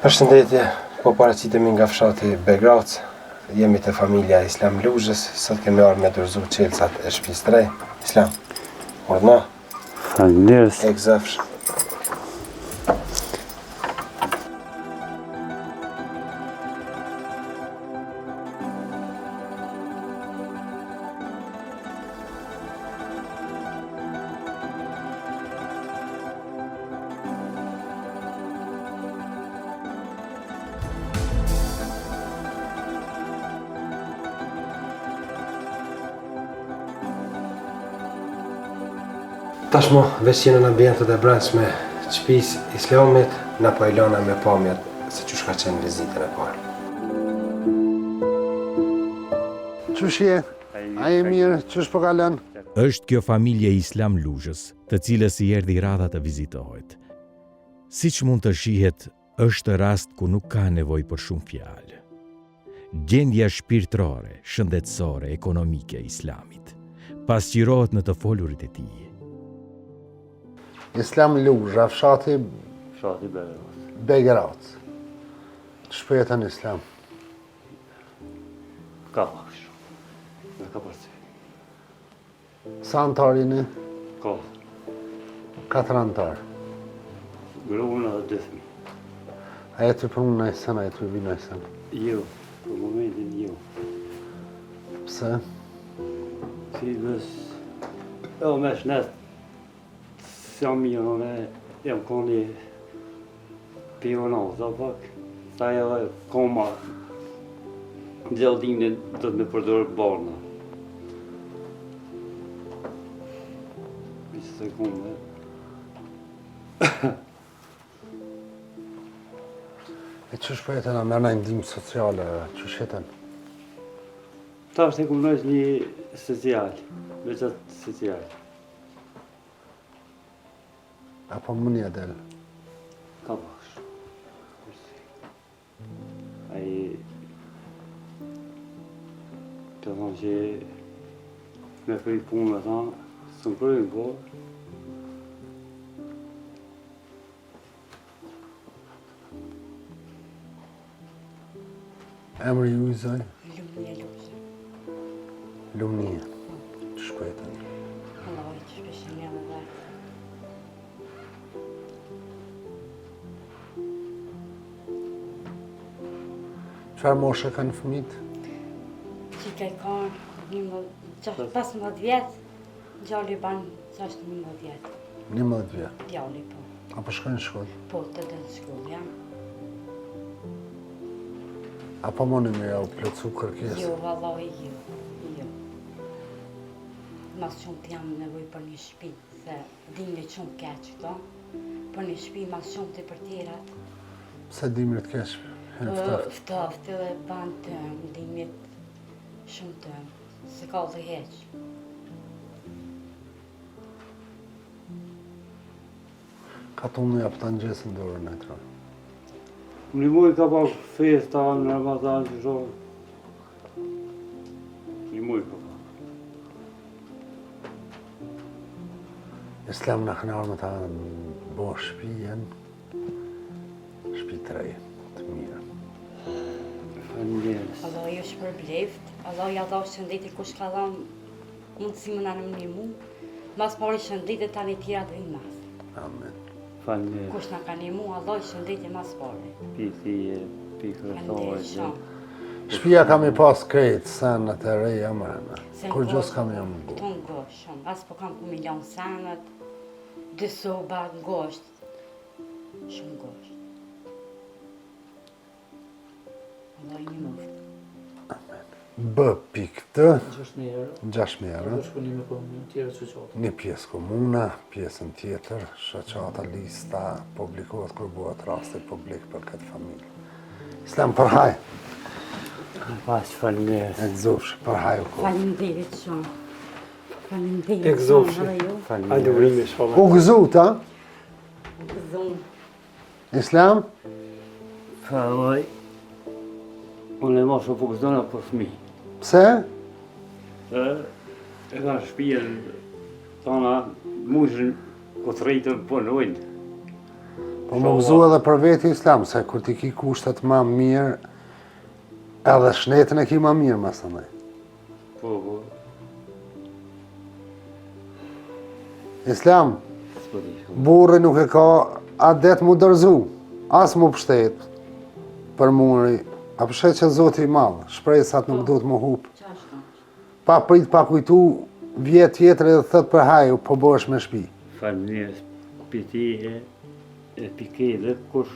Përshëndetje, po paraqitemi nga fshati Begrac. Jemi të familja Islam Luzhës, sot kemi ardhur me dorëzu çelësat e shtëpisë 3. Islam. Ordna. Faleminderit. Egzafsh. Tashmo, veç jena në ambientet e brendshme shtëpisë Islamit, na po e lëna me pamjet se çu ka qenë vizitën e parë. Qysh je? A je mirë? Qysh po kalon? Është kjo familje Islam Luzhës, të cilës i erdhi radha të vizitohet. Siç mund të shihet, është rast ku nuk ka nevojë për shumë fjalë. Gjendja shpirtërore, shëndetësore, ekonomike e Islamit pasqyrohet në të folurit e tij. Islam Luzha, fshati Begrac. Shpëtan Islam. Ka bash. Në ka përse. Sa antarini? Ka. 4 antar. Grona dhe 2 fëmijë. A jetë punë në sen, a jetë vinë në sen? Jo, për momentin jo. Pse? Si bës... me shnet. Jam mirë me... Jam koni... Pionaz, do pak. Sa jo e koma... Gjaldin do të me përdorë barna. Një sekunde. E qysh po jetën a merë në ndihmë sociale, qysh jetën? Ta është e kumnojsh një social, veçat social. Apo më një del? Ka bash. Ai... Të thonë që... Me këri punë me thanë, së më kërëjnë po. Emri ju i zoj? Lumnia Luzhë. Lumnia. Qysh po jetën? Allah që shpeshin jam dhe. Qfarë moshe kanë fëmijët? Që ka i kanë 15 vjetë, gjalli banë 16 vjetë. 11 vjetë. Djalli po. Apo shkojnë në shkollë? Po të dhe në shkollë jam. Apo moni me ja u plotësu kërkesë? Jo, vallai jo. Jo. Mas shumë të jam nevoj për një shtëpi, se dimri shumë keq këto. Për një shtëpi mas shumë të për tjerat. Pse dimrit keq? Ftoftë dhe banë të dimrit shumë të se ka dhe heq. Ka të unë japë të ngjesën dorën e tra. Një muj ka pak festa në Ramazan që shohë. Një muj ka pak. Islam në kënë armë ta bo shpijen, shpi 3, të mirë. Faleminderit. Allah ju shpërbleft, Allah ja dha shëndeti kush ka dhënë mundësi më na në mu, mas pari shëndetit tani tjera dhe i mas. Amen. Faleminderit. Kush na ka nimu, Allah i shëndeti mas pari. Piti, Faleminderit shumë. Shpia kam i pas krejtë, senët e reja mërëna. Se Kur në gjës gosh, kam jam bu. Këto në gosh shumë, as po kam ku milion senët, 2 soba në gosht, shumë gosht. Allah i një muftë. B pikë të, 6.000 euro. 6.000 euro. Shpunime po një tjera shoqata. Një pjesë komuna, pjesën tjetër, shoqata, lista, publikohet kur buhet rasti publik për këtë familje. Islam përhaj, Pas, faleminderit. e gëzufsh, përhaj u kohë. Faleminderit shumë. Faleminderit Egzofshi. shumë, edhe ju. Adhurimi inshallah. U gëzu ta, Zonë. Islam? Faloj. Unë e mos u pukëzdona për fëmi. Pse? E ka shpijen, tona, mushën, këtë rejtën punojnë. Po më gëzu edhe për veti Islam, se kur ti ki kushtet ma mirë, edhe shnetën e ki ma mirë, mas të ndaj. Po, po. Islam, S'po di. burri nuk e ka adet mu dërzu, as mu pështet për muri, a pështet që Zoti i madhë, shpresat nuk do të më hupë. Pa prit, pa kujtu, vjet tjetër edhe thët për haju, po bësh me shpi. Falënderes piti e pike dhe kush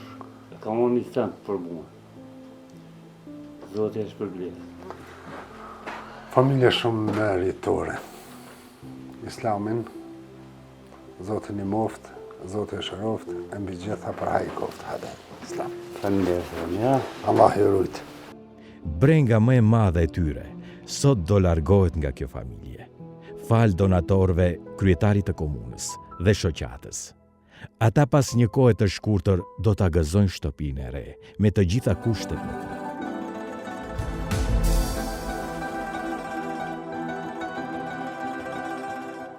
ka më një cent për mua. Zoti është përblesë. Familje shumë meritore. Islamin, Zotin i moft, Zotin i shëroft, e mbi gjitha për haj koft, hade. Islam. Falënderes, ja. Allah i rujt. Brenga më e madhe e tyre sot do largohet nga kjo familje. Fal donatorëve, kryetarit të komunës dhe shoqatës. Ata pas një kohe të shkurtër do ta gëzojnë shtëpinë e re me të gjitha kushtet në të.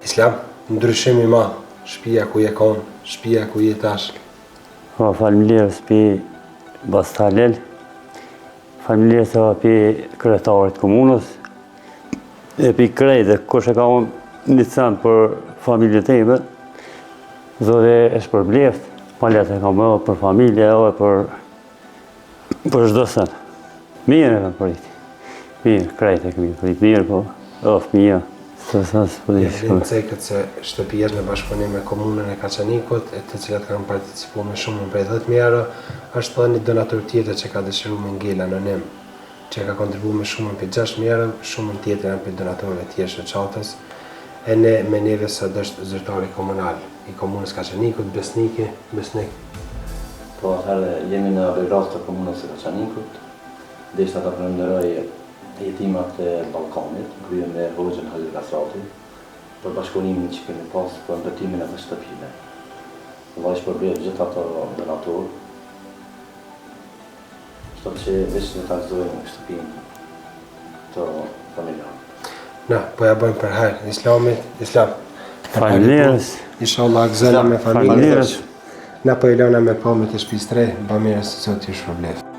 Islam, ndryshim i madh, shtëpia ku je kon, shtëpia ku je tash. Po, falënderes pi Bastalel, falënderes pi kryetarit komunës, e pi krejt dhe kush e ka një cent për familje time, Zoti është përbleft, palet e ka më për familje edhe për çdo sen. Mirë e kam prit. Mirë, krejt e kemi prit mirë, po, edhe fëmija. Në cekët se shtëpia është në bashkëpunim me komunën e Kaçanikut, e të cilat kanë participuar me shumë prej 10.000 euro, është edhe një donator tjetër që ka dëshiruar me ngel anonim, që ka kontribuar me shumë për 6.000 euro, shumë tjetër janë për donatorëve tjerë shoqatës, e ne me neve sot është zyrtari komunal i komunës Kaçanikut, besnik. Po, atëherë jemi në Begrad të komunës së Kaçanikut, deshta ta falenderoj jetimat e Ballkanit, kryer me Hoxhën Halil Kasrati, për bashkëpunimin që kemi pas për ndërtimin e të shtëpive. Allah është përblyer gjithë ato donatorë, kështu që veç ne ta gëzojmë shtëpinë të familjarë. Na, po ja bëjmë për hajr Islamit, Islam. Falënderes. Inshallah gëzojmë me familjen. Falënderes. Na po e lëna me pamjet e shtëpisë së re, bamirës Zoti ju shpërblet.